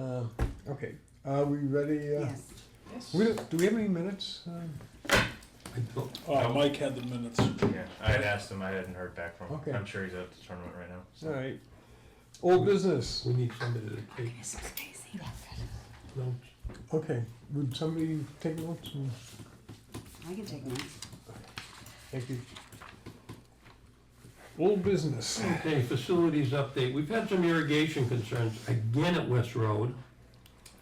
Okay, are we ready? Yes. Do we have any minutes? Mike had the minutes. Yeah, I had asked him, I hadn't heard back from him. Okay. I'm sure he's at the tournament right now. All right. Old business. We need somebody to take notes. Okay, would somebody take notes? I can take notes. Thank you. Old business. Okay, facilities update. We've had some irrigation concerns again at West Road.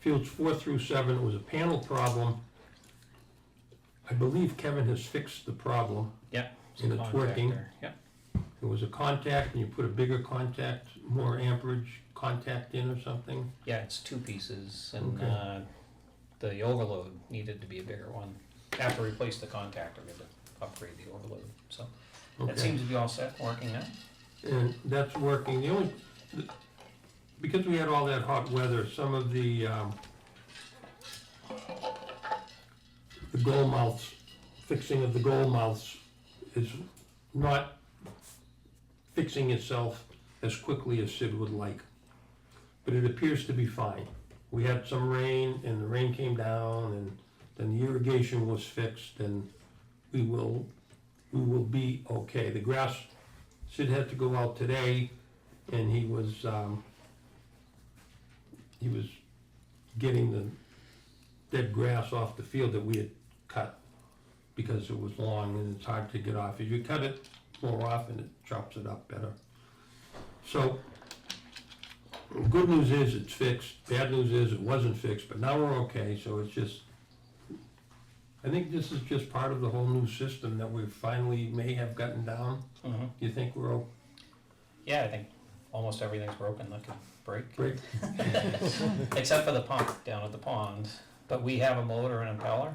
Fields 4 through 7, it was a panel problem. I believe Kevin has fixed the problem. Yep. And it's working. Yep. There was a contact, and you put a bigger contact, more amperage contact in or something. Yeah, it's two pieces, and Okay. the overload needed to be a bigger one. After we replaced the contactor, we had to upgrade the overload, so. That Okay. seems to be all set, working now. And that's working. Because we had all that hot weather, some of the goal mouths, fixing of the goal mouths is not fixing itself as quickly as Sid would like. But it appears to be fine. We had some rain, and the rain came down, and then the irrigation was fixed, and we will be okay. The grass, Sid had to go out today, and he was getting the dead grass off the field that we had cut because it was long and it's hard to get off. If you cut it more often, it chops it up better. So, good news is it's fixed. Bad news is it wasn't fixed, but now we're okay, so it's just, I think this is just part of the whole new system that we finally may have gotten down. Mm-hmm. You think we're okay? Yeah, I think almost everything's broken that could break, Great. except for the pump down at the pond. But we have a motor and impeller,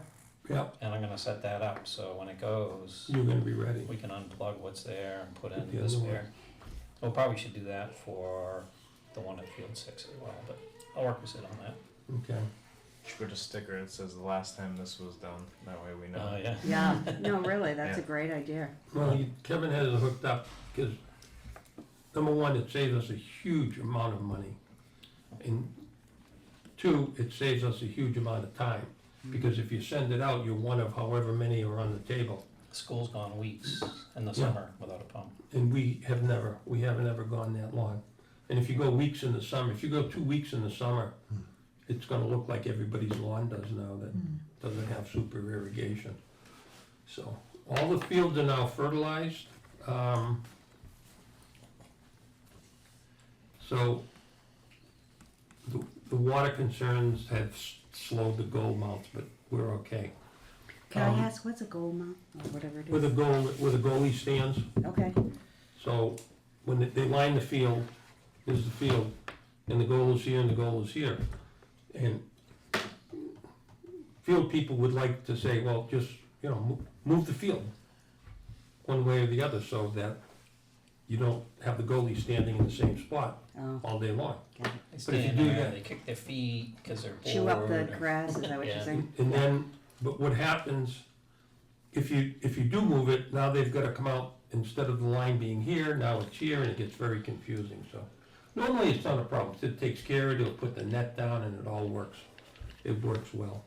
Yep, and I'm gonna set that up, so when it goes, you're gonna be ready. we can unplug what's there and put in Put the the other one. spare. We probably should do that for the one at Field 6 as well, but I'll work with Sid on that. Okay. Should put a sticker that says the last time this was done. That way we know. Yeah. Yeah, no, really, that's a Yeah. great idea. Well, Kevin has it hooked up because, number one, it saves us a huge amount of money. And two, it saves us a huge amount of time. Because if you send it out, you're one of however many are on the table. School's gone weeks in the Yeah. summer without a pump. And we haven't ever gone that long. And if you go weeks in the summer, if you go 2 weeks in the summer, it's gonna look like everybody's lawn does now that doesn't have super irrigation. So, all the fields are now fertilized. So, the water concerns have slowed the gold mounts, but we're okay. Can I ask, what's a gold mount, or whatever it Where the is? goalie stands, Okay, so when they line the field, there's the field, and the goal is here and the goal is here. And field people would like to say, well, just, move the field one way or the other so that you don't have the goalie standing in the same spot oh, all day long. got it. They But if stand you do there, that- they kick their feet because they're bored. Chew up the or- grass, is that what you're Yeah. saying? And then, but what happens, if you do move it, now they've gotta come out, instead of the line being here, now it's here, and it gets very confusing, so. Normally, it's not a problem, Sid takes care of it, he'll put the net down, and it all works. It works well.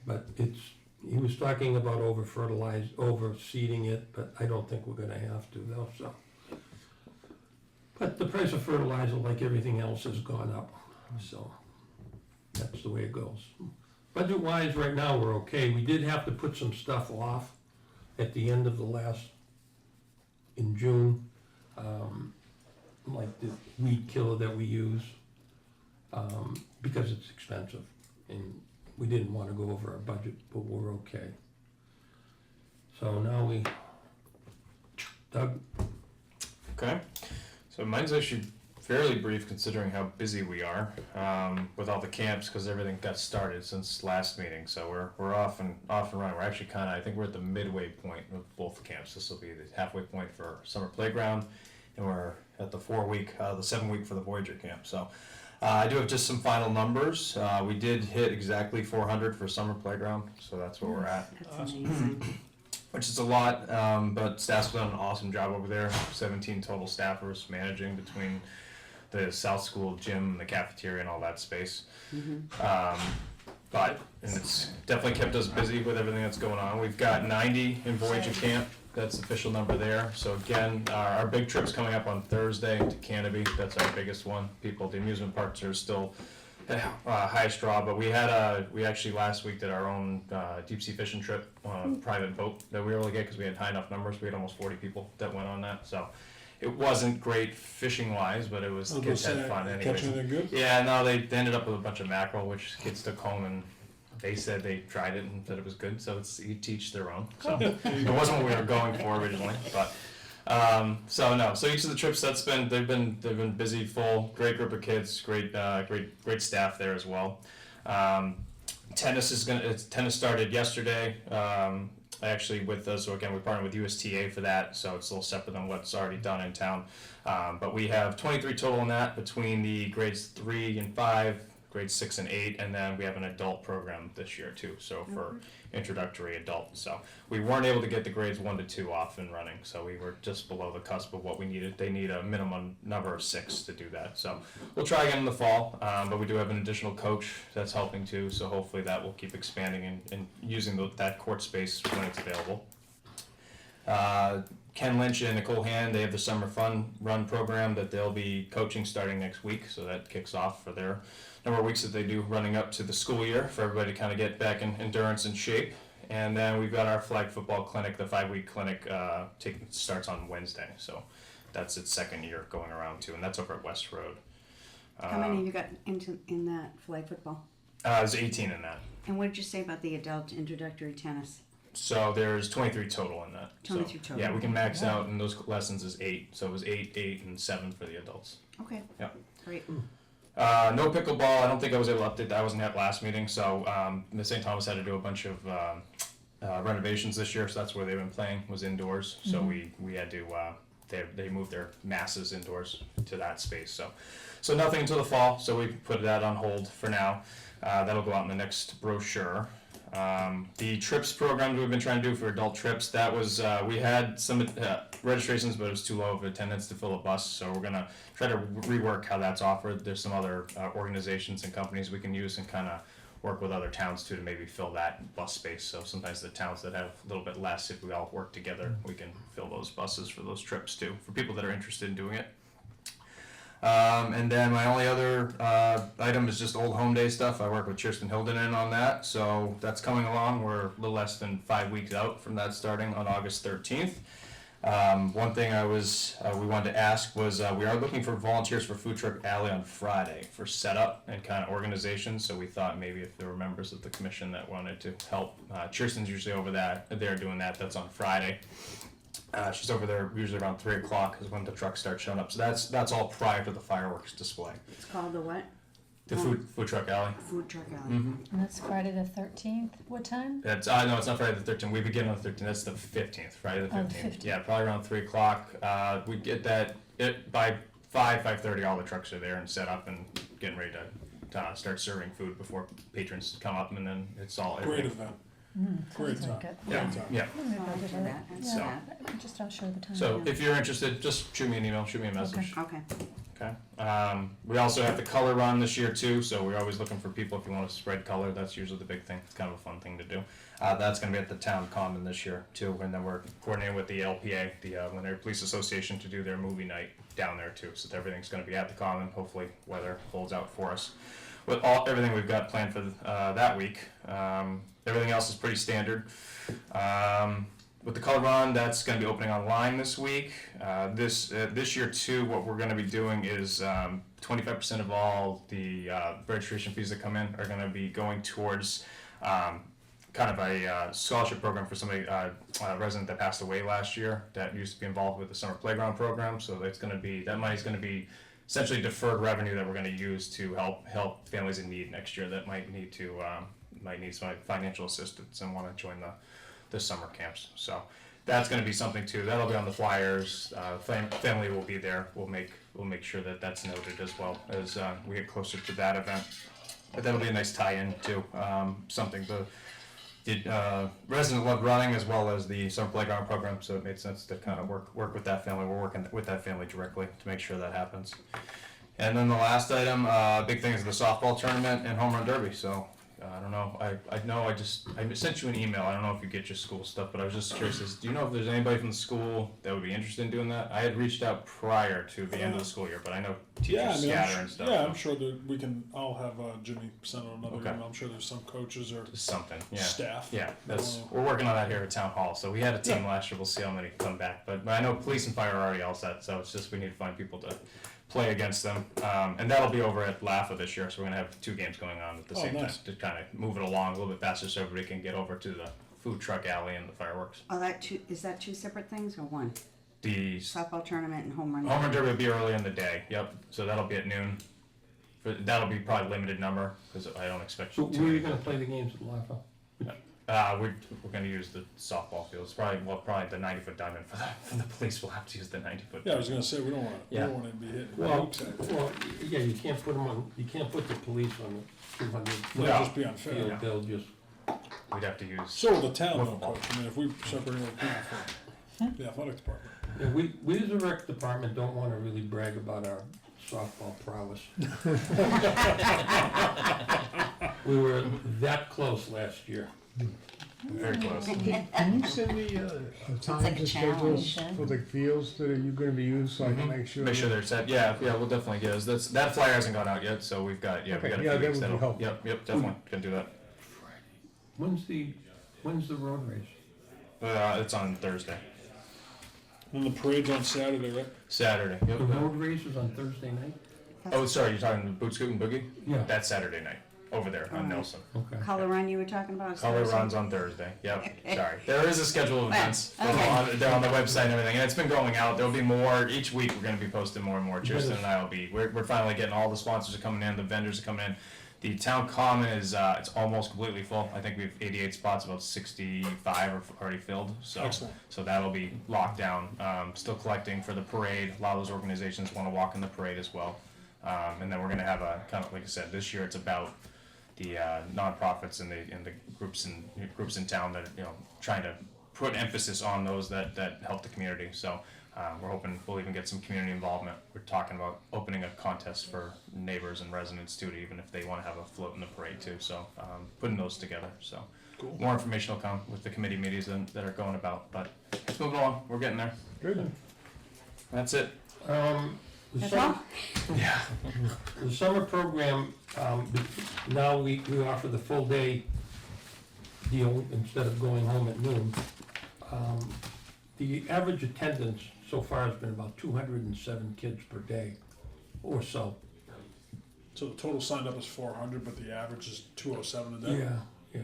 But he was talking about overseeding it, but I don't think we're gonna have to though, so. But the price of fertilizer, like everything else, has gone up, so that's the way it goes. Budget-wise, right now, we're okay. We did have to put some stuff off at the end of in June, like the weed killer that we use, because it's expensive, and we didn't want to go over our budget, but we're okay. So now Doug? Okay. So mine's actually fairly brief considering how busy we are with all the camps because everything got started since last meeting. So we're off and running. We're actually I think we're at the midway point of both camps. This will be the halfway point for summer playground, and we're at the 7-week for the Voyager camp. So I do have just some final numbers. We did hit exactly 400 for summer playground, so that's where we're at. That's amazing. Which is a lot, but staff's done an awesome job over there. 17 total staffers managing between the South School gym, the cafeteria, and all that space. Mm-hmm. And it's definitely kept us busy with everything that's going on. We've got 90 in Voyager Camp. That's the official number there. So again, our big trip's coming up on Thursday to Canopy. That's our biggest one. The amusement parks are still highest draw, but we actually last week did our own deep sea fishing trip on a private boat that we were able to get because we had high enough numbers. We had almost 40 people that went on that. So it wasn't great fishing wise, but it was, kids had fun anyways. Catching it good? Yeah, no, they ended up with a bunch of mackerel, which kids took home, and they said they tried it and said it was good. So it's you teach their own. So it wasn't what we were going for originally, but so each of the trips they've been busy, full, great group of kids, great staff there as well. Tennis started yesterday. Actually with us, so again, we partnered with USTA for that, so it's a little separate than what's already done in town. But we have 23 total in that between the grades 3 and 5, grades 6 and 8, and then we have an adult program this year too, so for introductory adult. So we weren't able to get the grades 1 to 2 off and running, so we were just below the cusp of what we needed. They need a minimum number of 6 to do that. So we'll try again in the fall, but we do have an additional coach that's helping too, so hopefully that will keep expanding and using that court space when it's available. Ken Lynch and Nicole Hand, they have the Summer Fun Run program that they'll be coaching starting next week, so that kicks off for their number of weeks that they do running up to the school year for everybody to kind of get back in endurance and shape. And then we've got our flag football clinic, the 5-week clinic, starts on Wednesday, so that's its second year going around too, and that's over at West Road. How many have you got in that flag football? There's 18 in that. And what did you say about the adult introductory tennis? So there's 23 total in that. 23 total. Yeah, we can max out, and those lessons is 8. So it was 8, and 7 for the adults. Okay. Yep. Great. No pickleball. I don't think I was able to update that. I wasn't at last meeting, so the St. Thomas had to do a bunch of renovations this year, so that's where they've been playing, was indoors. So we had to they moved their masses indoors to that space. So nothing until the fall. So we put that on hold for now. That'll go out in the next brochure. The trips program we've been trying to do for adult trips, that was we had some registrations, but it was too low of attendance to fill a bus, so we're gonna try to rework how that's offered. There's some other organizations and companies we can use and kind of work with other towns too to maybe fill that bus space. So sometimes the towns that have a little bit less, if we all work together, we can fill those buses for those trips too, for people that are interested in doing it. And then my only other item is just Old Home Day stuff. I work with Kirsten Hildenin on that, so that's coming along. We're a little less than 5 weeks out from that starting on August 13th. One thing we wanted to ask was we are looking for volunteers for Food Truck Alley on Friday for setup and kind of organization. So we thought maybe if there were members of the commission that wanted to help, Kirsten's usually over there doing that. That's on Friday. She's over there usually around 3 o'clock is when the trucks start showing up. So that's all prior to the fireworks display. It's called the what? The food truck alley. Food truck alley. Mm-hmm. And that's Friday the 13th. What time? That's no, it's not Friday the 13th. We begin on the 13th. That's the 15th. Friday the 15th. Oh, the 15th. Yeah, probably around 3 o'clock. We get that by 5:30. All the trucks are there and set up and getting ready to start serving food before patrons come up, and then it's all Great everything. event. Great Great time. Good. Yeah, Great time. yeah. Oh, I did that. I saw So- that. I'm just not sure of the time. So if you're interested, just shoot me an email, shoot me a message. Okay. Okay. We also have the color run this year too, so we're always looking for people if you want to spread color. That's usually the big thing. It's kind of a fun thing to do. That's going to be at the town common this year too, and then we're coordinating with the LPA, the Londonderry Police Association, to do their movie night down there too. So everything's going to be at the common. Hopefully, weather holds out for us. With everything we've got planned for that week, everything else is pretty standard. With the color run, that's going to be opening online this week. This year too, what we're going to be doing is 25% of all the registration fees that come in are going to be going towards kind of a scholarship program for somebody, a resident that passed away last year that used to be involved with the summer playground program. So that's going to be, that money's going to be essentially deferred revenue that we're going to use to help families in need next year that might need some financial assistance and want to join the summer camps. So that's going to be something too. That'll be on the flyers. Family will be there. We'll make sure that that's noted as well as we get closer to that event. But that'll be a nice tie-in too. Something the resident loved running as well as the summer playground program, so it made sense to kind of work with that family. We're working with that family directly to make sure that happens. And then the last item, big thing is the softball tournament and home run derby. So I don't know. I sent you an email. I don't know if you get your school stuff, but I was just curious. Do you know if there's anybody from the school that would be interested in doing that? I had reached out prior to the end of the school year, but I know teachers scatter and stuff. Yeah, so. I'm sure that we can. I'll have Jimmy send out another Okay. email. I'm sure there's some coaches or Just something. Yeah. staff. Yeah, we're working on that here at Town Hall. So we had a team last year. We'll see how many come back. But I know police and fire are already all set. So it's just we need to find people to play against them. And that'll be over at LAFA this year. So we're gonna have 2 games going on at the same nice. time to kind of move it along a little bit faster, so everybody can get over to the food truck alley and the fireworks. Oh, is that 2 separate things or one? The Softball tournament and home run. home run derby will be early in the day. Yep. So that'll be at noon. That'll be probably limited number because I don't expect So you where are you gonna play the games at LAFA? We're going to use the softball field. It's probably the 90-foot diamond for the police. Will have to use the 90-foot. Yeah, I was gonna say we don't want to. Yeah. We don't want to be hitting. Well, yeah, you can't put them on, you can't put the police on the 200 It'll No. just be unfair. field, Yeah. they'll just, We'd have to use. So will the town, though, Football. coach. I mean, if we separate other people from the athletic department. yeah, we as a rec department don't wanna really brag about our softball prowess. We were that close last year. Very close. Can you send me times like a and schedules challenge. for the fields that are you gonna be used, so I can make sure? Make sure they're set. Yeah, we'll definitely get those. That flyer hasn't gone out yet, so we've got we Okay, got a yeah, few that weeks. would be helpful. Yep, definitely can do that. When's the road race? It's on Thursday, And the parade's on Saturday, right? Saturday. Yep. The road race is on Thursday night? Oh, sorry, you're talking Boot Scoot and Boogie? Yeah. That's Saturday night over there on Nelson. Okay. Color run you were talking about? is Color Thursday? runs on Thursday. Yep. Sorry. There is a schedule of events. Okay. They're on the website and everything, and it's been going out. There'll be more each week. We're going to be posting more and more. Tristan and I will be. We're finally getting all the sponsors are coming in. The vendors are coming in. The town common is it's almost completely full. I think we have 88 spots. About 65 are already filled. So Excellent. so that'll be locked down. Still collecting for the parade. A lot of those organizations want to walk in the parade as well. And then we're going to have a kind of like I said this year. It's about the nonprofits and the groups in town that are, trying to put emphasis on those that help the community. So we're hoping we'll even get some community involvement. We're talking about opening a contest for neighbors and residents too, even if they want to have a float in the parade too. So putting those together. So Cool. more information will come with the committee meetings that are going about. But it's moving along. We're getting there. Good. That's it. The That's summer, all? Yeah. the summer program, now we offer the full day deal instead of going home at noon. The average attendance so far has been about 207 kids per day or so. So the total signed up is 400, but the average is 207 a day. Yeah.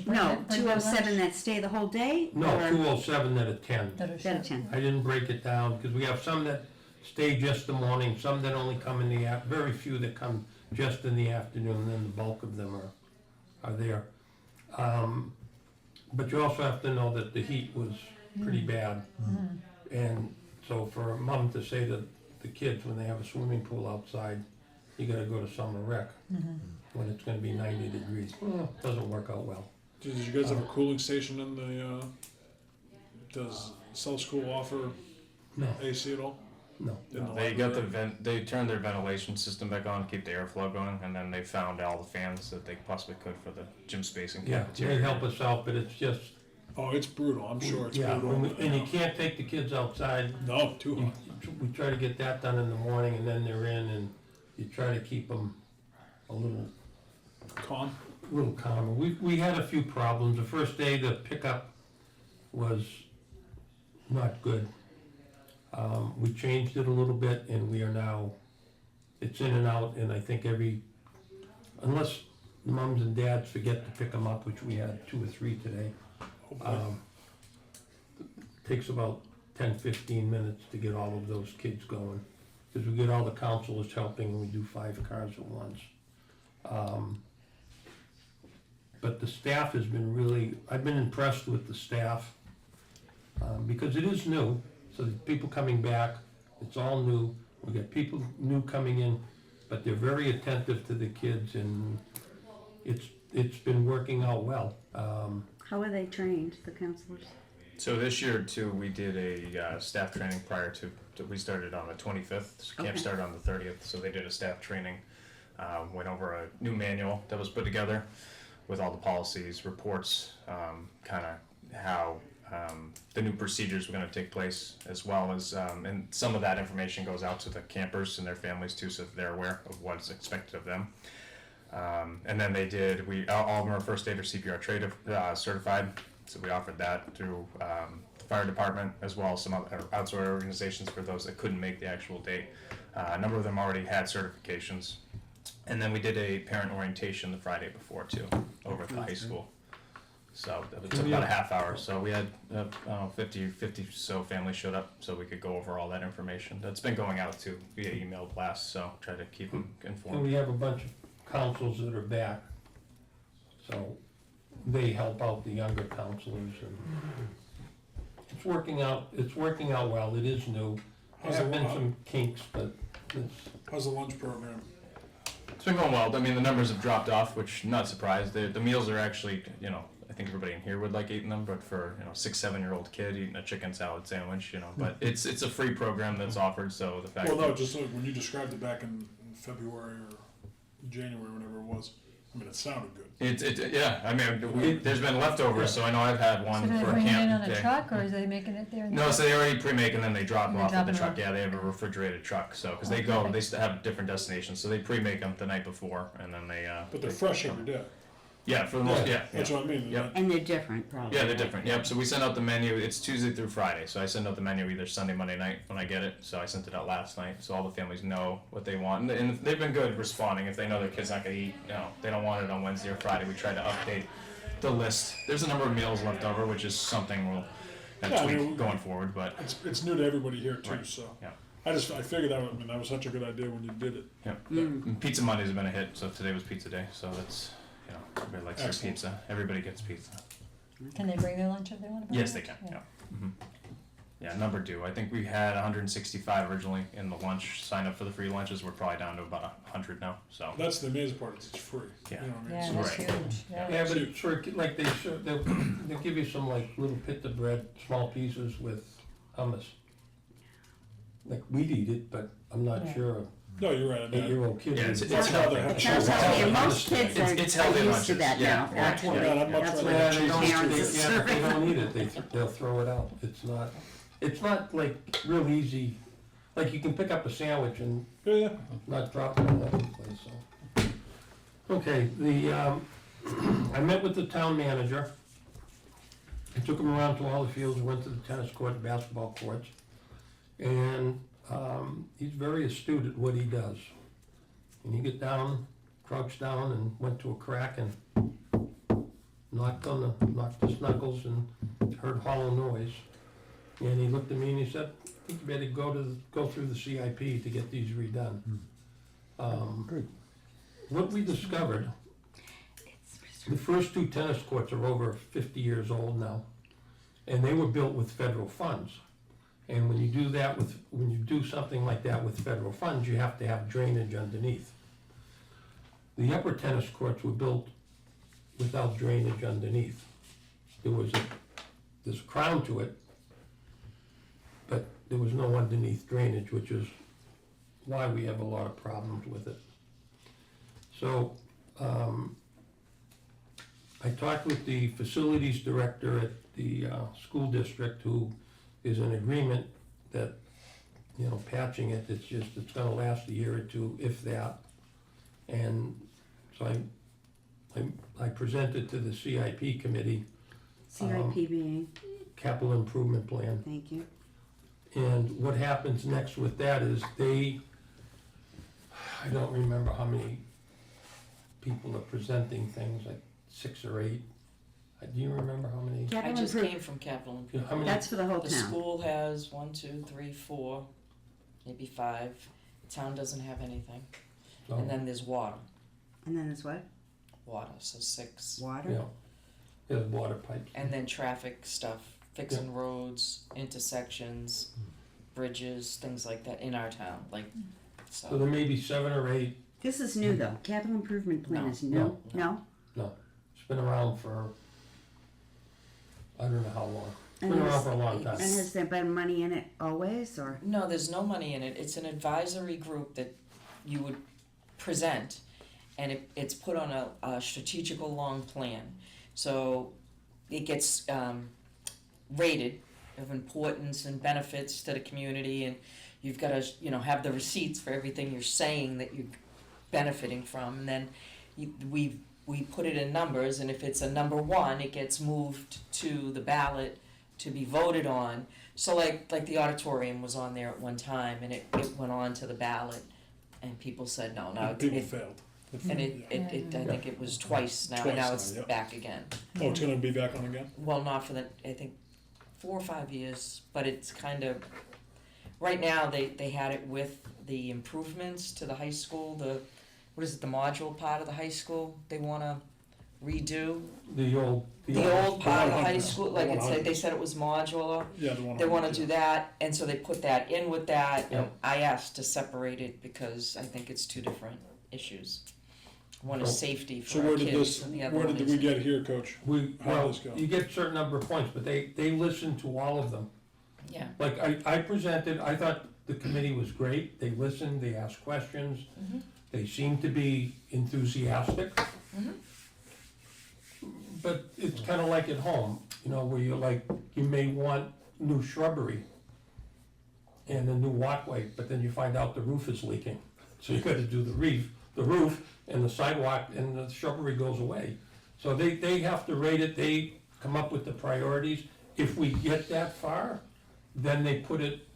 No, 207 that stay the whole day? No, or 207 that attend. That are that shut. 10? I didn't break it down, because we have some that stay just the morning, some that only come in the very few that come just in the afternoon, and then the bulk of them are there. But you also have to know that the heat was pretty bad. And so for a mom to say that the kids, when they have a swimming pool outside, you gotta go to summer rec, when it's gonna be 90 degrees, doesn't work out well. Did you guys have a cooling station in the? Does South School offer No, AC at all? no. In the They got the library? they turned their ventilation system back on to keep the airflow going, and then they found all the fans that they possibly could for the gym space and Yeah, cafeteria. they help us out, but it's just, Oh, it's brutal. I'm sure it's yeah, brutal. and you can't take the kids outside. No, too hot. We try to get that done in the morning, and then they're in, and you try to keep them a little calmer. We had a few problems. The first day, the pickup was not good. We changed it a little bit, and we are now, it's in and out, and I think unless mums and dads forget to pick them up, which we had 2 or 3 today, takes about 10, 15 minutes to get all of those kids going. Because we get all the counselors helping, and we do 5 cars at once. But the staff has been I've been impressed with the staff, because it is new, so the people coming back, it's all new. We got people new coming in, but they're very attentive to the kids, and it's been working out well. How are they trained, the counselors? So this year too, we did a staff training prior to we started on the 25th. So camp Okay. started on the 30th, so they did a staff training. Went over a new manual that was put together with all the policies, reports, kind of how the new procedures were going to take place, as well as and some of that information goes out to the campers and their families too, so that they're aware of what's expected of them. And then all of them are first aid or CPR trained, certified, so we offered that through the fire department, as well as some other outside organizations for those that couldn't make the actual date. A number of them already had certifications. And then we did a parent orientation the Friday before too, over at the high school. So it took about a half hour. So we had 50 so families showed up, so we could go over all that information. That's been going out too via email blast. So try to keep them And informed. we have a bunch of councils that are back, so they help out the younger counselors, and it's working out well. It is new. There How's have the been one- some kinks, but it's, How's the lunch program? It's been going well. I mean, the numbers have dropped off, which not surprised. The meals are actually, I think everybody in here would like eating them, but for 6-7-year-old kid eating a chicken salad sandwich, but it's a free program that's offered. So the fact Well, no, that just like when you described it back in February or January, whenever it was. I mean, it sounded good. yeah. I mean, there's been leftovers, so I know I've had So one do they for a bring it in camp on a day. truck, or is they making it there? No, so they already pre-make and then they drop them And they off at drop the them truck. off. Yeah, they have a refrigerated truck. So because they Oh, perfect. have different destinations, so they pre-make them the night before and then they. But they're they fresh come. every day. Yeah, for the most. Yeah. That's what I mean. Yep. And they're different, probably. Yeah, they're different. Yep. So we send out the menu. It's Tuesday through Friday. So I send out the menu either Sunday, Monday night when I get it. So I sent it out last night, so all the families know what they want, and they've been good responding. If they know their kid's not gonna eat, they don't want it on Wednesday or Friday. We try to update the list. There's a number of meals left over, which is something we'll Yeah, I tweak mean, going forward. But It's new to everybody here too, Right. so. Yeah. I figured that was such a good idea when you did it. And Pizza Mondays have been a hit. So today was pizza day. So that's everybody likes their Excellent. pizza. Everybody gets pizza. Can they bring their lunch if they want to bring Yes, they lunch? can. Yeah. hmm Yeah, number do. I think we had 165 originally in the lunch sign up for the free lunches. We're probably down to about 100 now. So That's the amazing part, it's free. Yeah. You know what I mean? Yeah, So that's Right. huge, yeah. yeah, but it's for, like they'll give you some like little pita bread, small pieces with hummus. Like we'd eat it, but I'm not Yeah. sure an No, you're right. I mean, 8-year-old kid. Yeah, would- it's That's how they have It sounds cheese. healthy, and most kids It's are healthy used to lunches. that Yeah, now, yeah, actually. yeah. I'd much That's rather what have they cheese don't, than parents cheese. are yeah, but they serving. don't eat it, they'll throw it out. It's not like real easy, like you can pick up a sandwich and Yeah. not drop it all over the place, so. Okay, I met with the town manager. I took him around to all the fields, went to the tennis court, and basketball courts. And, he's very astute at what he does. And he get down, crouched down and went to a crack and knocked the knuckles and heard hollow noise. And he looked at me and he said, I think you better go through the CIP to get these redone. Good. What we discovered, the first two tennis courts are over 50 years old now, and they were built with federal funds. And when you do something like that with federal funds, you have to have drainage underneath. The upper tennis courts were built without drainage underneath. There's a crown to it, but there was no underneath drainage, which is why we have a lot of problems with it. So, I talked with the facilities director at the school district, who is in agreement that, patching it, it's gonna last a year or two, if that. And so I presented to the CIP committee, CIP being, capital improvement plan. thank you. And what happens next with that is I don't remember how many people are presenting things, like 6 or 8. Do you remember how many? I Capital just improve- came from capital How improvement. many? That's for the whole The town. school has 1, 2, 3, 4, maybe 5. The town doesn't have anything. Oh, And then there's water, And then there's what? so 6. Water? Yeah, there's water pipes. And then traffic stuff, fixing roads, intersections, bridges, things like that in our town, So so. there may be 7 or 8. This is new, though. Capital improvement plan No, is new? no. No? It's been around for, I don't know how long. It's been around for a long time. And has there been money in it always, or? No, there's no money in it. It's an advisory group that you would present, and it's put on a strategical long plan. So it gets rated of importance and benefits to the community, and you've got to have the receipts for everything you're saying that you're benefiting from, and then we put it in numbers, and if it's a number one, it gets moved to the ballot to be voted on. So like the auditorium was on there at one time, and it went on to the ballot, and people said no, And people failed. and I think it was twice now, and Twice now now, it's yeah. back again. Oh, it's gonna be back on again? Well, not for I think 4 or 5 years, but it's kind of, right now, they had it with the improvements to the high school, the module part of the high school, they wanna redo. The old Part of the high 100s. school, like The it said, they 100s. said it was modular, Yeah, the one. they wanna do that, and so they put that in with that, Yeah. and I asked to separate it because I think it's two different issues. One is safety So for our where did kids, this, and the other where one did is. we get here, Coach? How Well, does this go? you get a certain number of points, but they listen to all of them. Yeah. Like, I presented, I thought the committee was great, they listened, they asked questions, Mhm. they seemed to be enthusiastic. Mhm. But it's kinda like at home, where you may want new shrubbery and a new walkway, but then you find out the roof is leaking. So you gotta do the roof and the sidewalk, and the shrubbery goes away. So they have to rate it, they come up with the priorities. If we get that far, then they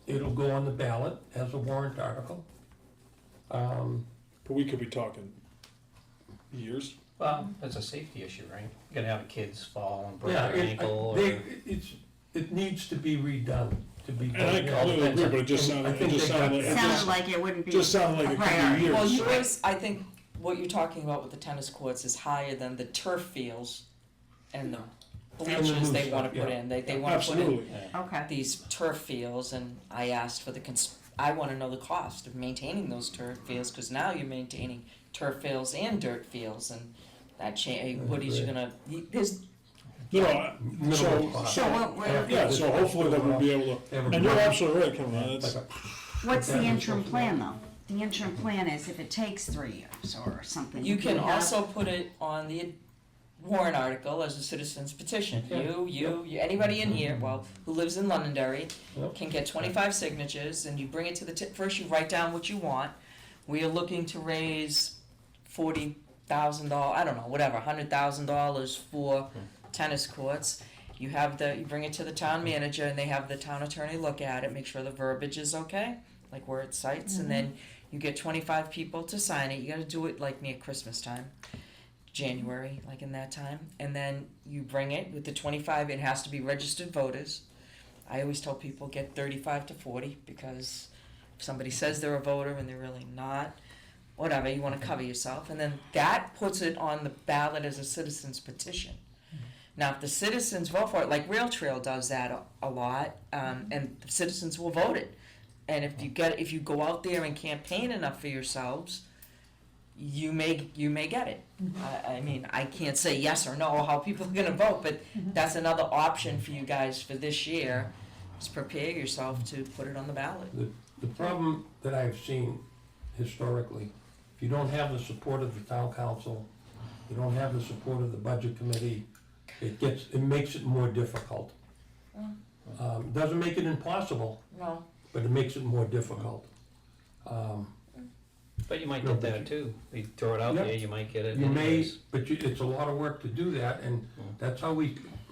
it'll go on the ballot as a warrant article. But we could be talking years. Well, it's a safety issue, right? You're gonna have kids fall and break Yeah, their ankle or. it needs to be redone, to be. And I completely agree, but it just sounded, I think they got like, It it sounded like it wouldn't be just sounded like a it could be priority. years. Well, yours, I think what you're talking about with the tennis courts is higher than the turf fields and the bleachers new they stuff, wanna put yeah. in. They wanna put in Absolutely. Yeah. Okay. these turf fields, and I asked for I wanna know the cost of maintaining those turf fields, cause now you're maintaining turf fields and dirt fields, and that Woody's you're gonna, there's, No, no, Minimal so, cost. So what- yeah, so hopefully that we'll be able They have to, a and you're garage, absolutely right, Kevin, like it's, a- What's the That was interim supposed to plan, though? The interim plan is if it takes 3 years or something. you do can we have- also put it on the warrant article as a citizen's petition. Yeah. You, anybody in here, who lives in Londonderry, Yep. can get 25 signatures, and you bring it to first you write down what you want. We are looking to raise $40,000, I don't know, whatever, $100,000 for tennis courts. You bring it to the town manager, and they have the town attorney look at it, make sure the verbiage is okay, like where it cites, and then you get 25 people to sign it. You gotta do it like near Christmas time, January, like in that time, and then you bring it with the 25. It has to be registered voters. I always tell people get 35 to 40, because if somebody says they're a voter and they're really not, whatever, you want to cover yourself, and then that puts it on the ballot as a citizen's petition. Now, if the citizens vote for it, like Rail Trail does that a lot, and the citizens will vote it. And if you go out there and campaign enough for yourselves, you may get it. I mean, I can't say yes or no how people are gonna vote, but that's another option for you guys for this year, is prepare yourself to put it on the ballot. The problem that I've seen historically, if you don't have the support of the town council, you don't have the support of the budget committee, it makes it more difficult. Doesn't make it impossible, No, but it makes it more difficult. But you might No, get but that too. You throw it out Yeah. there, you might get it You may, anyways. but it's a lot of work to do that, and that's how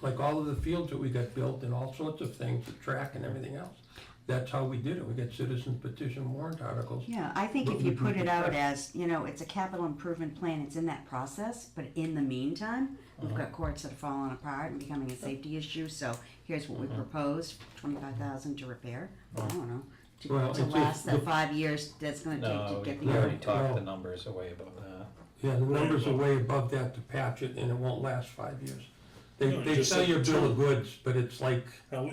like all of the fields that we got built and all sorts of things, the track and everything else. That's how we did it, we got citizens petition warrant articles. Yeah, I think if you put it out as, it's a capital improvement plan, it's in that process, but in the meantime, we've got courts that are falling apart and becoming a safety issue, so here's what we proposed, 25,000 to repair, I don't know, Well, to it's last just the 5 years that's gonna take No, to get we the. already Yeah, talked well- the numbers are way above that. Yeah, the numbers are way above that to patch it, and it won't last 5 years. They No, they just sell like you a bill two. of goods, but it's like, a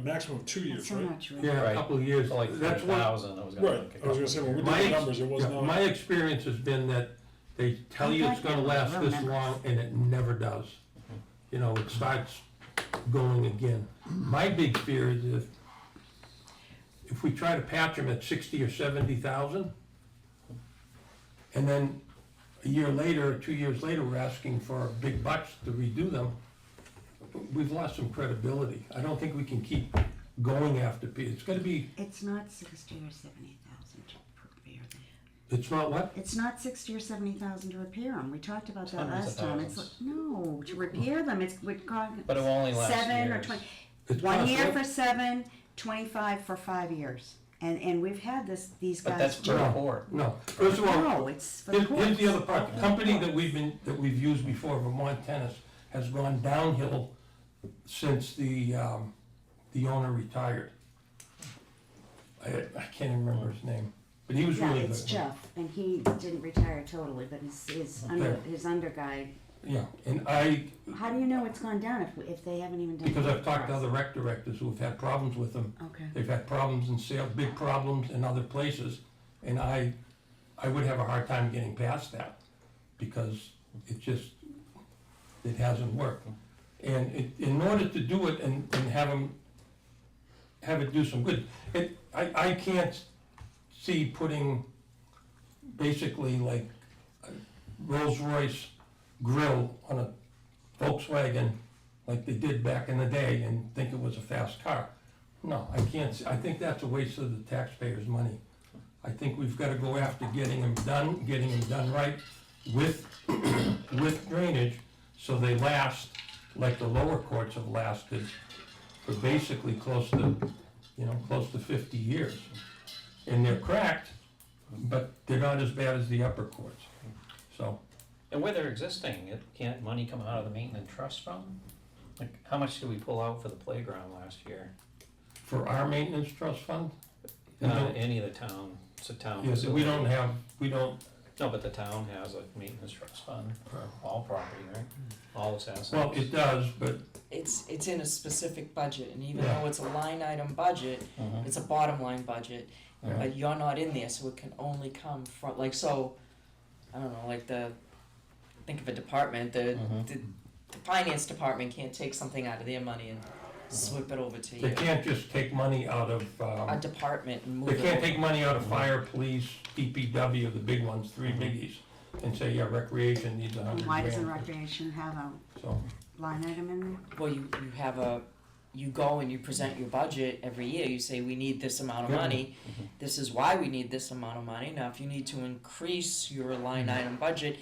maximum of 2 That's years, so right? much, right? yeah, a Right. couple of years. So like That's what, 3,000, I was gonna Right, look. I was gonna say, when we did My the ex- numbers, it was yeah, not. my experience has been that they tell you it's gonna last this long, and it never does. It starts going again. My big fear is if we try to patch them at 60 or 70,000, and then a year later, or 2 years later, we're asking for big bucks to redo them, we've lost some credibility. I don't think we can keep going after people. It's gotta be, It's not 60 or 70,000 to repair them. it's not what? It's not 60 or 70,000 to repair them. We talked about that Hundreds last of time. It's thousands. no, to repair them, it's, we're talking But it will only last 7 or years. 20. It's 1 year possible. for 7, 25 for 5 years. And we've had these But guys. that's per No. report. No. First of all, No, it's for the here's the courts. other part. The company that we've used before, Vermont Tennis, has gone downhill since the owner retired. I can't even remember his name, but he was Yeah, really good. it's Jeff, and he didn't retire totally, but his under guy. Yeah, and How do you know it's gone down if they haven't even done? because it I've talked to for us? other rec directors who have had problems with them. Okay. They've had problems in sales, big problems in other places, and I would have a hard time getting past that, because it hasn't worked. And in order to do it and have it do some good, I can't see putting basically like a Rolls-Royce grill on a Volkswagen like they did back in the day and think it was a fast car. No, I can't, I think that's a waste of the taxpayers' money. I think we've gotta go after getting them done right with, with drainage, so they last like the lower courts have lasted for basically close to 50 years. And they're cracked, but they're not as bad as the upper courts, so. And where they're existing, can't money come out of the maintenance trust fund? Like, how much did we pull out for the playground last year? For our maintenance trust fund? Any of the town, it's a town Yes, facility. we don't, No, but the town has a maintenance trust fund for all property, right? All its assets. well, it does, but It's in a specific budget, and even Yeah. though it's a line item budget, Mhm. it's a bottom line budget. Yeah. But you're not in there, so it can only come from, like, so, I don't know, like think of a department, Mhm. the finance department can't take something out of their money and swip it over to they you. can't just take money out of, A department and move they it can't over. take money out of fire, police, DPW, the big ones, three biggies, and say, yeah, recreation needs $100 Why doesn't grand. recreation have a So, line item in there? Well, you have you go and you present your budget every year, you say, we need this amount of Yeah. money, this is why we need this amount of money. Now, if you need to increase your line item budget,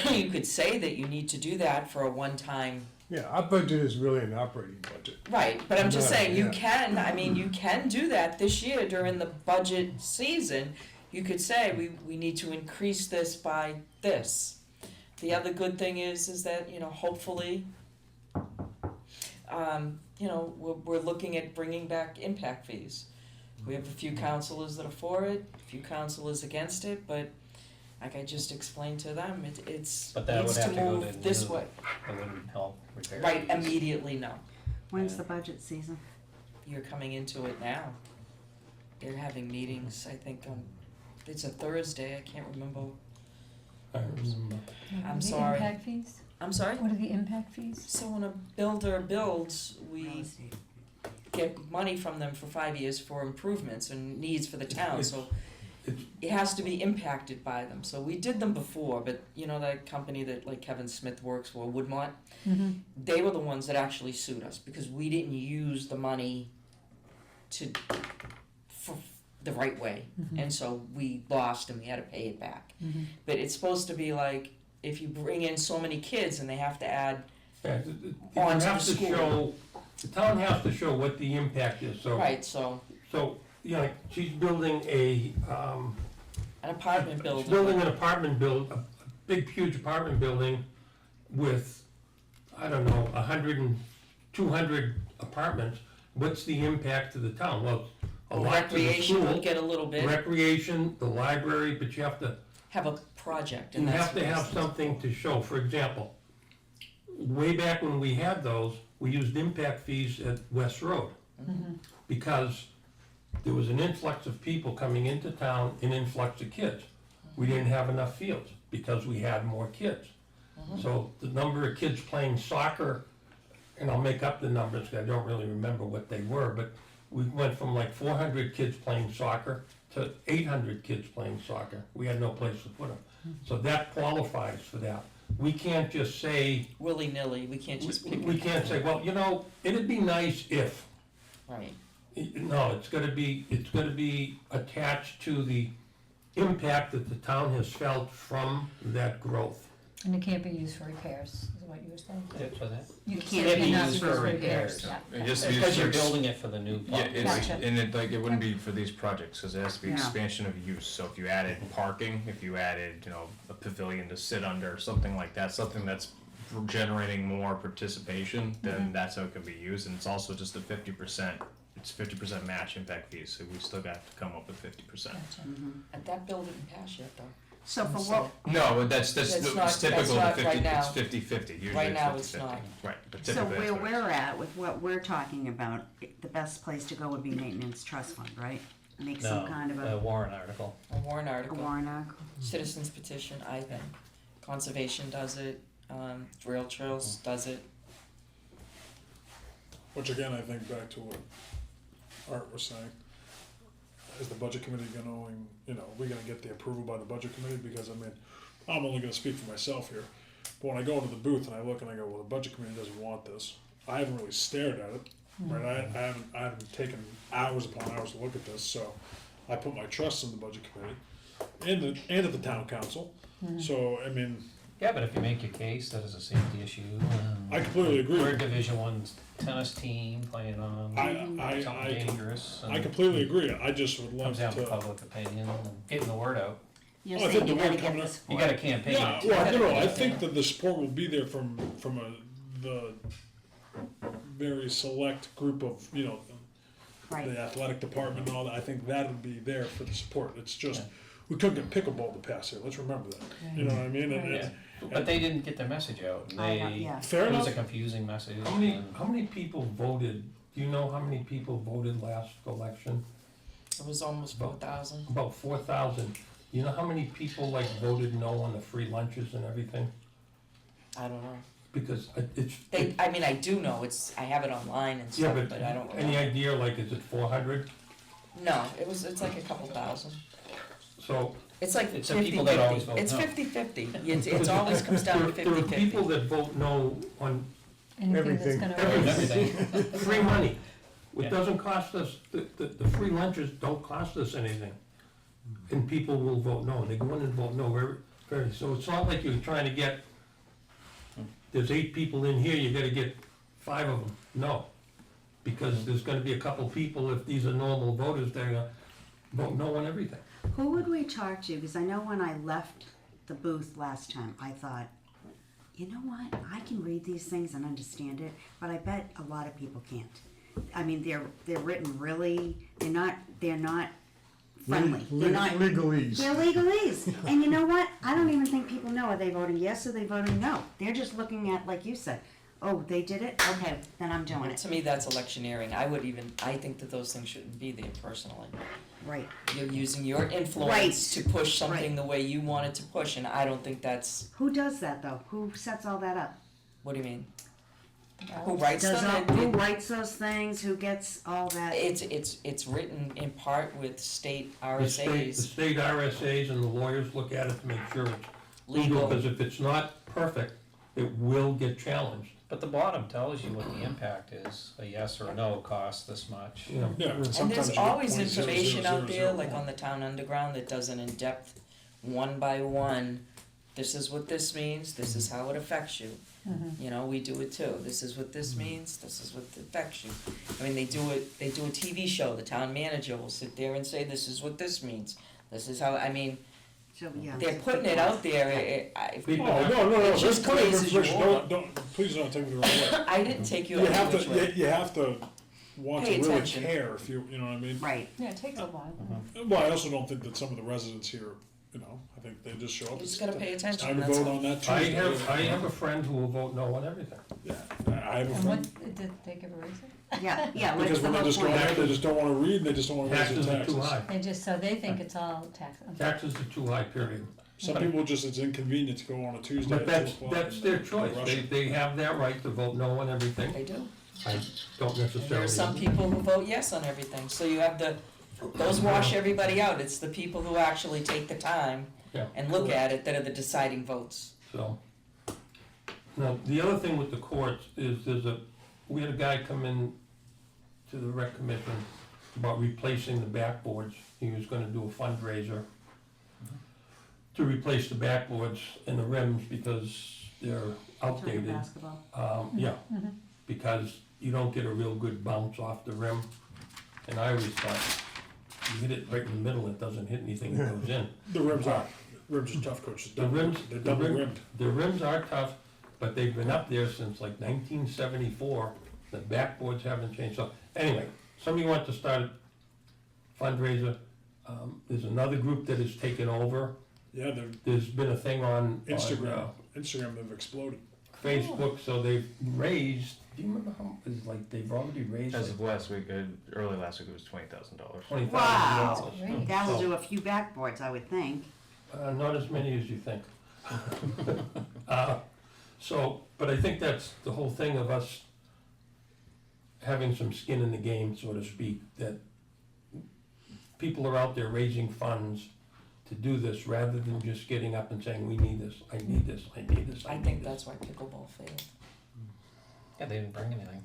you could say that you need to do that for a one-time. Yeah, our budget is really an operating budget. Right, but I'm just Right, saying, you yeah. can, you can do that this year during the budget season. You could say, we need to increase this by this. The other good thing is that, hopefully, we're looking at bringing back impact fees. We have a few councilors that are for it, a few councilors against it, but like I just explained to them, it's But that needs would to have to go move to this new. way. It wouldn't help repair. Right, fees. immediately, no. When's the budget season? You're coming into it now. They're having meetings, I think, it's a Thursday, I can't remember. I remember. What are I'm the sorry. impact fees? I'm sorry? What are the impact fees? So when a builder builds, Real we estate. get money from them for 5 years for improvements and needs for the town, so It's- it has to be impacted by them. So we did them before, but that company that like Kevin Smith works for, Woodmont, Mm-hmm. they were the ones that actually sued us because we didn't use the money for the right way. And so we lost and we had to pay it back. Mhm. But it's supposed to be like, if you bring in so many kids and they have to add, Yeah, you On to have the to school. show, the town has to show what the impact is, so. right, so So, like, she's building an an apartment building. a big, huge apartment building with, I don't know, 100 and 200 apartments. What's the impact to the town? Well, a lot to the Recreation will school, get a little bit, recreation, the library, but you have to, have a project, you and that's have to what have this is. something to show. For example, way back when we had those, we used impact fees at West Road. Because there was an influx of people coming into town, an influx of kids. We didn't have enough fields because we had more kids. So the number of kids playing soccer and I'll make up the numbers, 'cause I don't really remember what they were, but we went from like 400 kids playing soccer to 800 kids playing soccer. We had no place to put them. So that qualifies for that. We can't just say, Willy-nilly, we can't just pick. we can't say, well, it'd be nice if. Right, No, it's gotta be attached to the impact that the town has felt from that growth. And it can't be used for repairs, is what you were saying? Yeah, for that. You It can't can't be be used used for for repairs, repairs. yeah. It just Because you're it's- building it for the new Yeah, pump. it's, Gotcha. and it wouldn't be for these projects, cause it has to be Yeah. expansion of use, so if you added parking, if you added, a pavilion to sit under, something like that, something that's generating more participation, then that's how it can be used, and it's also just a 50%, it's 50% match impact fees, so we still got to come up with 50%. Gotcha. and that bill didn't pass yet, though. So for So- what, No, but that's That's it's not- typical, that's the not 50, right now. it's 50/50, usually Right it's now 50/50. it's not. Right, but so typically that's where what it is. we're at with what we're talking about, the best place to go would be maintenance trust fund, right? Make some kind of No, a a warrant article. A warrant article. warrant article. Citizens petition, I think. Conservation does it, Rail Trails does it. Which again, I think back to what Art was saying. Is the budget committee we gonna get the approval by the budget committee? Because I'm only gonna speak for myself here. But when I go into the booth and I look and I go, well, the budget committee doesn't want this. I haven't really stared at it, right? I haven't taken hours upon hours to look at this, so I put my trust in the budget committee and at the town council. So, Yeah, but if you make your case that it's a safety issue, I completely agree. we're a Division I tennis team playing on I something dangerous. I and completely agree. I just would it love comes down to to. public opinion and getting the word out. You're Oh, I saying think you the gotta word get coming the up- support. You got a campaign. Yeah, You well, gotta no, get I it think there. that the support will be there from the very select group of, Right. the athletic department and all that. I think that would be there for the support. It's just, Yeah. we couldn't get pickleball to pass here, let's remember that. You know what I mean? And Yeah, but they didn't get their message out. And I know, they, yeah. Fair it was enough. a confusing message. and- How many people voted, do you know how many people voted last election? It was almost 4,000. About 4,000. You know how many people voted no on the free lunches and everything? I don't know. Because it's. I do know, I have it online and Yeah, stuff, but I don't any know. idea, is it 400? No, it's like a couple thousand. So. It's like It's the people that always 50/50. vote It's no. 50/50. It's always comes down to There are people 50/50. that vote no on Anything that's Everything. gonna. Everything. free money. Yeah. It doesn't cost us, the free lunches don't cost us anything. And people will vote no, they go in and vote no, so it's not like you're trying to get, there's 8 people in here, you gotta get 5 of them, no. Because there's gonna be a couple people, if these are normal voters, they're gonna vote no on everything. Who would we talk to? Because I know when I left the booth last time, I thought, you know what? I can read these things and understand it, but I bet a lot of people can't. I mean, they're written really. They're not friendly. They're not. Legalese. They're legalese. And you know what? I don't even think people know, are they voting yes or they voting no? They're just looking at, like you said, oh, they did it? Okay, then I'm doing it. To me, that's electioneering. I think that those things shouldn't be there personally. Right. You're using your influence to push something the way you want it to push, and I don't think that's, Who does that though? Who sets all that up? what do you mean? Who writes them? Who writes those things? Who gets all that? It's written in part with state The RSAs, state RSAs and the lawyers look at it to make sure it's legal, legal. because if it's not perfect, it will get challenged. But the bottom tells you what the impact is. A yes or a no costs this much. You know, Yeah, And sometimes there's you get always 0.000001. information out there, like on the town underground, that does an in-depth, one by one, this is what this means, this is how it affects you. You know, we do it too, this is what this means, this is what affects you. I mean, they do a TV show, the town manager will sit there and say, this is what this means, this is how, So, yeah. they're putting it out there, People- Oh, no, It there's just plenty of glazes you information, over. don't, please don't take me the wrong way. I didn't take you You out have which way. to, you have to want to Pay really attention. care if you know what I mean? Right. Yeah, it takes a while. Well, I also don't think that some of the residents here, I think they just show up. You just gotta pay It's attention, time to that's vote all. on that I Tuesday. have a friend who will vote no on everything. Yeah, I have a And friend. what, did they give a reason? Yeah, yeah. What's Because the when they whole just go point? there, they just don't wanna read, and they just don't wanna raise Taxes their are too taxes. high. They just, so they think it's all tax. Okay. Taxes are too high, period. Some people just, it's inconvenient to go on a Tuesday But at 2 o'clock. that's and their they're choice. rushing. They have that right to vote no on everything. They do. I don't And there necessarily. are some people who vote yes on everything, so you have those wash everybody out. It's the people who actually take the time Yeah. and look at it that are the deciding votes. So, now, the other thing with the courts is we had a guy come in to the rec commission about replacing the backboards. He was gonna do a fundraiser to replace the backboards and the rims because they're Talking outdated. basketball. Yeah, because you don't get a real good bounce off the rim. And I always thought, you hit it right in the middle, it doesn't hit anything that goes in. The rims are tough, coach. The rims, They're the double rim- rimmed. the rims are tough, but they've been up there since like 1974. The backboards haven't changed. So anyway, somebody wants to start a fundraiser. There's another group that has taken over. Yeah, they're There's been a thing on Instagram, they've exploded. Facebook, so they've raised. Do you remember how? It's like they've already raised As like of last week, early last week, it was $20,000. $20,000. Wow. Great. That will So- do a few backboards, I would think. Not as many as you think. But I think that's the whole thing of us having some skin in the game, so to speak, that people are out there raising funds to do this rather than just getting up and saying, we need this, I need this, I need this, I I need think this. that's why pickleball failed. Yeah, they didn't bring anything.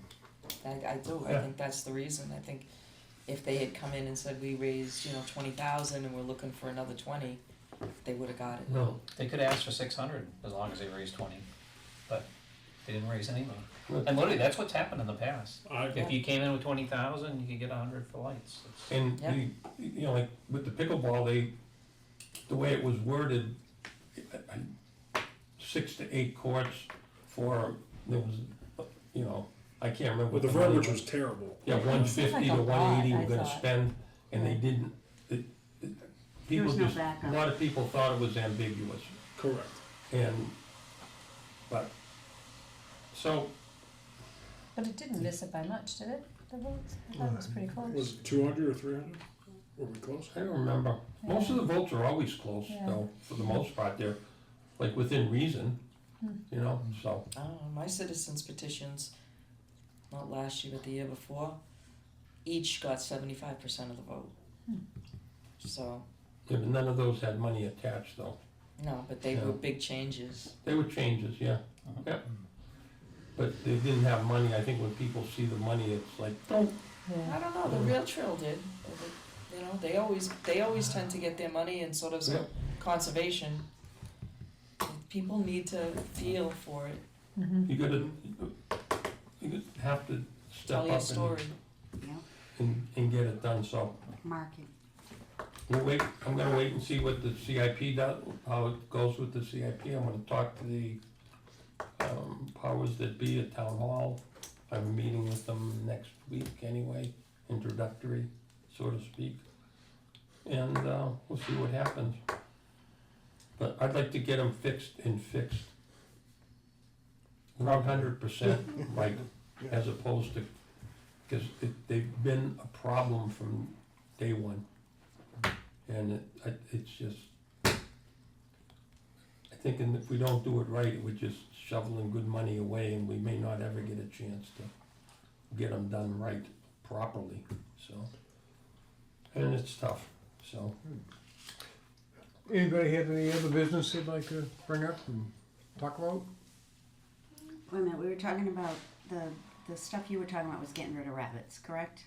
I do, I Yeah. think that's the reason. I think if they had come in and said, we raised, 20,000 and we're looking for another 20, they would've got it. No, They could ask for 600 as long as they raised 20, but they didn't raise anything. no. And literally, that's what's happened in the past. I, If you came in with 20,000, you could get 100 for lights. It's- And Yeah. like with the pickleball, the way it was worded, 6 to 8 courts for, there was, I can't remember. well, what the money verbiage was terrible. Yeah, 150 like to a lot, 180 I we're gonna thought. spend, and they Yeah. didn't, There people was no just, a backup. lot of people thought it was ambiguous, Correct. but, so, But it didn't miss it by much, did it? The votes? I thought it was pretty close. Was it 200 or 300? Were we close? I don't remember. Most of the votes are always close, Yeah. though, for the most part, they're like within reason, so. I don't know, my citizens petitions, not last year, but the year before, each got 75% of the vote. So, Yeah, but none of those had money attached, though. no, but they Yeah. were big changes. They were changes, yeah, yeah. But they didn't have money. I think when people see the money, it's like, oh, I Yeah. don't know, the Real Trail did. They always tend to get their money in sort of some Yeah. conservation. People need to feel for it, Mhm. you gotta, you have to step tell your up story. Yeah, and get it done, so. market. We'll wait, I'm gonna wait and see what the CIP does, how it goes with the CIP. I'm gonna talk to the, powers that be at Town Hall. I have a meeting with them next week anyway, introductory, so to speak. And, we'll see what happens. But I'd like to get them fixed 100% right, as opposed to, because they've been a problem from day one. And it's just, I think if we don't do it right, we're just shoveling good money away and we may not ever get a chance to get them done right properly, so. And it's tough, so. Anybody have any other business they'd like to bring up and talk about? Wait a minute, we were talking about the stuff you were talking about was getting rid of rabbits, correct?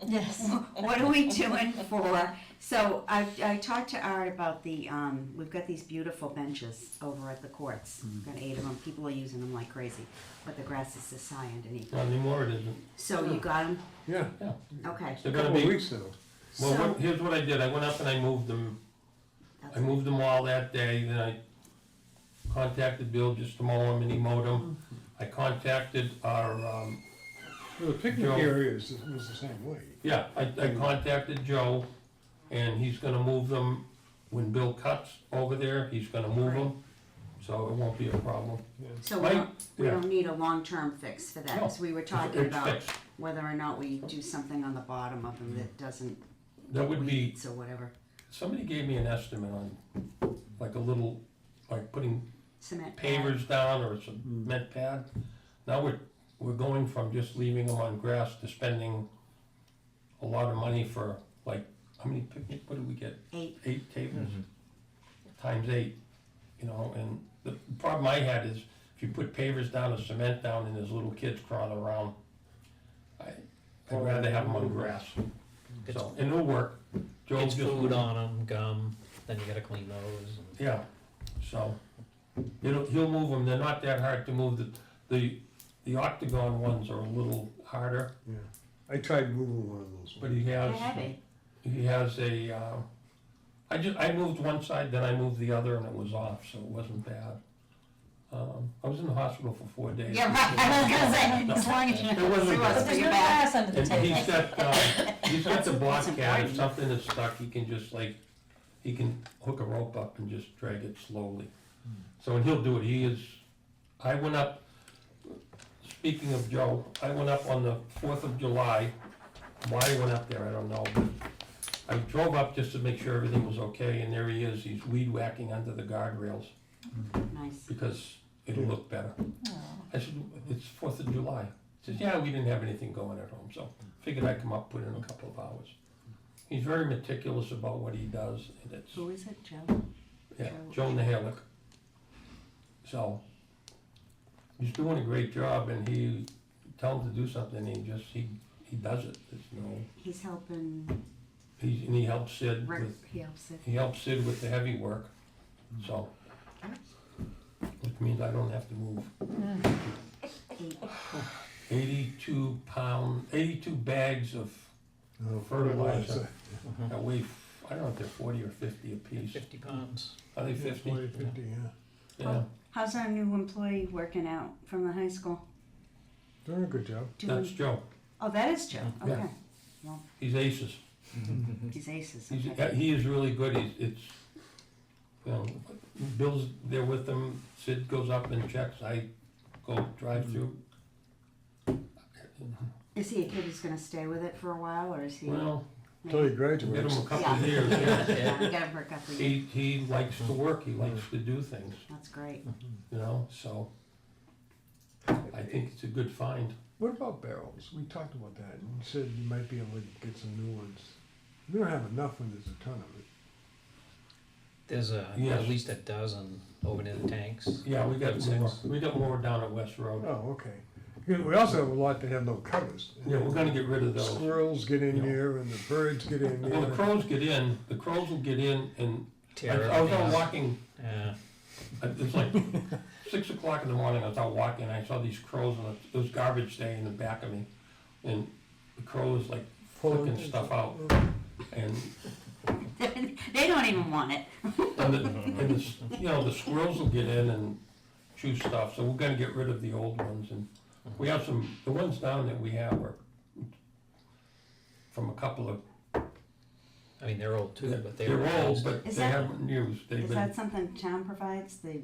Yes. What are we doing for, so I talked to Art about we've got these beautiful benches over at the courts. We've got 8 of them, people are using them like crazy, but the grass is just high underneath. Not anymore, it isn't. So you got them? Yeah, Okay. They're a gonna couple of be, weeks ago. well, So- here's what I did, I went up and I moved them, all that day, then I contacted Bill just to mow them and he mowed them. I contacted our, Well, the picnic Joe. area was the same way. yeah, I contacted Joe and he's gonna move them, when Bill cuts over there, he's gonna move them, so it won't be a problem. So Right, we yeah. don't need a long-term fix for that, No, 'cause we were talking It's about fixed. whether or not we do something on the bottom of them that doesn't That would be, weeds or whatever. somebody gave me an estimate on like a little, like putting Cement pad. pavers down or a cement pad. Now we're going from just leaving them on grass to spending a lot of money for, like, how many picnic, what did we get? 8. 8 tables, times 8, you know, and the problem I had is, if you put pavers down or cement down and there's little kids crawling around, I'd rather have them on grass, Gets, so, and it'll work. Joe gets just- food on them, gum, then you gotta clean those. And Yeah, so, he'll move them, they're not that hard to move, the octagon ones are a little harder, Yeah, I tried moving one of those. but he They're has, heavy. he has a, I moved one side, then I moved the other, and it was off, so it wasn't bad. I was in the hospital for 4 days. Yeah, right, I was gonna say, as long as you It know, wasn't sue bad. us But for there's your no back. grass under the And table. he's got the That's Bobcat, if important. something is stuck, he can just like, he can hook a rope up and just drag it slowly. So, and he'll do it, I went up, speaking of Joe, I went up on the 4th of July. Why I went up there, I don't know, but I drove up just to make sure everything was okay, and there he is, he's weed whacking under the guardrails, Nice. because it'll look better. Aw. I said, it's 4th of July. He says, yeah, we didn't have anything going at home, so figured I'd come up, put in a couple of hours. He's very meticulous about what he does, and it's, Who is it, Joe? yeah, Joe. Joe Nahalik. So, he's doing a great job, and he, tell him to do something, he does it. There's no, He's helping and he helps Sid Rick, with, he helps it. he helps Sid with the heavy work, so. Which means I don't have to move. 82 bags of fertilizer. That weigh, I don't know if they're 40 or 50 apiece. 50 pounds. Are they 50? 50, yeah. Yeah, How's our new employee working out from the high school? Doing a good job. that's Joe. Oh, that is Joe, Yeah. okay. He's aces. He's aces, He's, okay. he is really good. It's, you know, Bill's there with him. Sid goes up and checks. I go drive through. Is he a kid who's gonna stay with it for a while, or is he? Well, Till he get graduates. him a couple of Yeah. years. Yeah. Yeah, we got him for a couple of years. He likes to work. He likes to do things. That's great. You know, so I think it's a good find. What about barrels? We talked about that, and you said you might be able to get some new ones. We don't have enough when there's a ton of it. There's Yes. at least a dozen over near the tanks. Yeah, we got Six. more. We got more down at West Road. Oh, okay. We also have a lot that have no covers. Yeah, we're gonna get rid of those. Squirrels get in Yeah. there, and the birds get in there. Well, the crows get in. The crows will get in, and Tear I was everything out up. walking. Yeah. It's like 6 o'clock in the morning, I was out walking, and I saw these crows, and it was garbage day in the back of me, and the crows like flicking stuff out, and They don't even want it. you know, the squirrels will get in and chew stuff, so we're gonna get rid of the old ones, and we have the ones down that we have are from a couple of, I mean, they're old too, but they're old, but Is they that- haven't used, they've Is been, that something town provides, the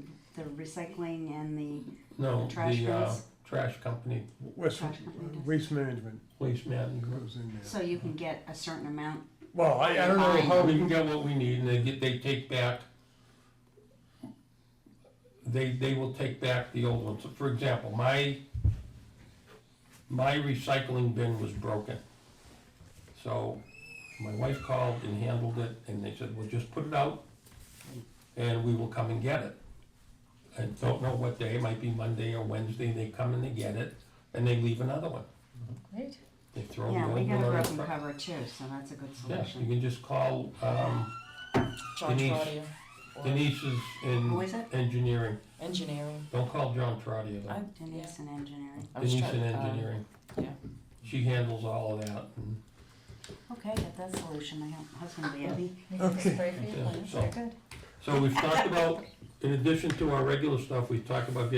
recycling and the no, trash the, guys? trash company, West, trash company does? waste management waste man. goes in there. So you can get a certain amount? Well, I don't know Fine. how We can get what we need, and they take back, they will take back the old ones. For example, my recycling bin was broken. So my wife called and handled it, and they said, well, just put it out, and we will come and get it. I don't know what day, it might be Monday or Wednesday, they come and they get it, and they leave another one. Great. They throw the Yeah, old we one got a on the broken truck. cover too, so that's a good Yeah, you solution. can just call, John Denise. Trotter, or Denise is Who is in it? engineering. engineering. Don't call John Trotter I, though. Denise and engineering. I was Denise trying, in engineering. yeah. She handles all of that. And Okay, got that solution, my husband will be happy. Make it Okay. spray for your Yeah, plants, so- very good. so we've talked about, in addition to our regular stuff, we've talked about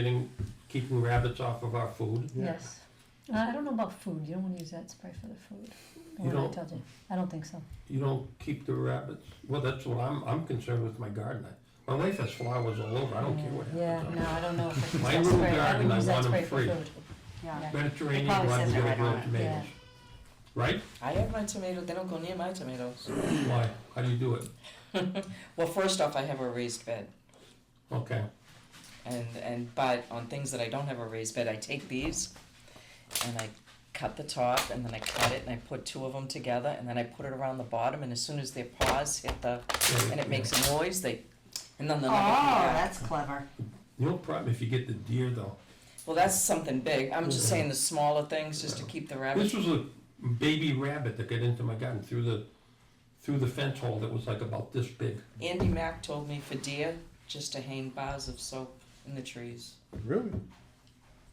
keeping rabbits off of our food. Yeah. Yes. I don't know about food, you don't wanna use that spray for the food. The You one I don't? told you, I don't think so. You don't keep the rabbits? Well, that's what I'm concerned with my garden. My wife has flowers all over. I don't care what Yeah, happens. no, I don't know if I use My that little spray, I garden, would I use that want 'em spray for free. food. Yeah. Yeah. Mediterranean It probably garden, says we it gotta right on grow it. tomatoes. Right? I have my tomatoes, they don't go near my tomatoes. Why? How do you do it? Well, first off, I have a raised bed. Okay, But on things that I don't have a raised bed, I take these and I cut the top and then I cut it and I put two of them together and then I put it around the bottom and as soon as their paws hit the, and it makes a noise, and then they'll Oh, never come back. that's clever. no problem if you get the deer though. Well, that's something big. I'm just saying the smaller things just to keep the rabbit. This was a baby rabbit that got into my garden through the fence hole that was like about this big. Andy Mack told me for deer, just to hang bars of soap in the trees. Really?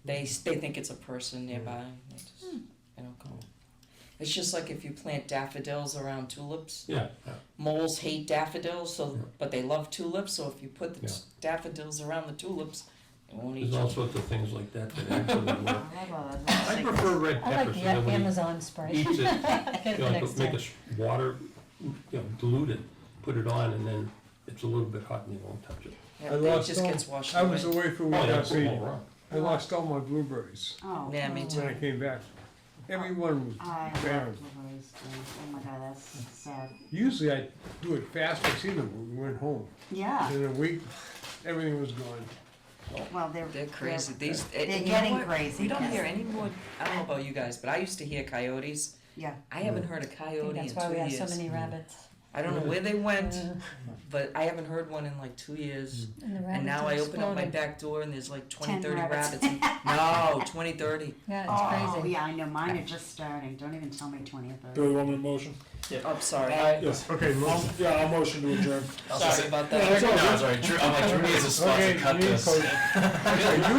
They think it's a person nearby. They don't come. It's just like if you plant daffodils around tulips. Yeah, Moles hate daffodils, so Yeah. but they love tulips. So if you put the Yeah. daffodils around the tulips, it won't eat there's you. all sorts of things like that that actually work. I I prefer red I like pepper the so that when he Amazon spray. eats it, Get it you know, next make time. water, dilute it, put it on, and then it's a little bit hot and you won't touch it. Yeah, I it lost just all- gets washed I away. was away for a Oh, week yeah, last put 'em week. all around. I lost all my blueberries Oh. Yeah, me too. when I came back. Every one was I love barren. blueberries, too. Oh my god, that's sad. Usually I do it fast, I see them, we went home. Yeah, In a week, everything was gone. well, They're crazy. These they're you know getting what? crazy, We don't yes. hear any more. I don't know about you guys, but I used to hear coyotes. Yeah. I haven't heard a I coyote think that's in why 2 we have years. so many rabbits. I don't know where they went, Uh, but I haven't heard one in like 2 years. And the And rabbits now are I open up my exploding. back door and there's like 20, 10 30 rabbits. rabbits. No, 20, 30. Yeah, it's Oh, crazy. yeah, I know, mine are just starting. Don't even tell me 20th. Do you want me to motion? I'm sorry. Yes. Okay, I'll, yeah, I'll motion to adjourn. Sorry about Yeah, that. it's all No, good. it's all right. Drew, I'm like, Drew needs a spot Okay, to cut you need this. coach. Okay, you have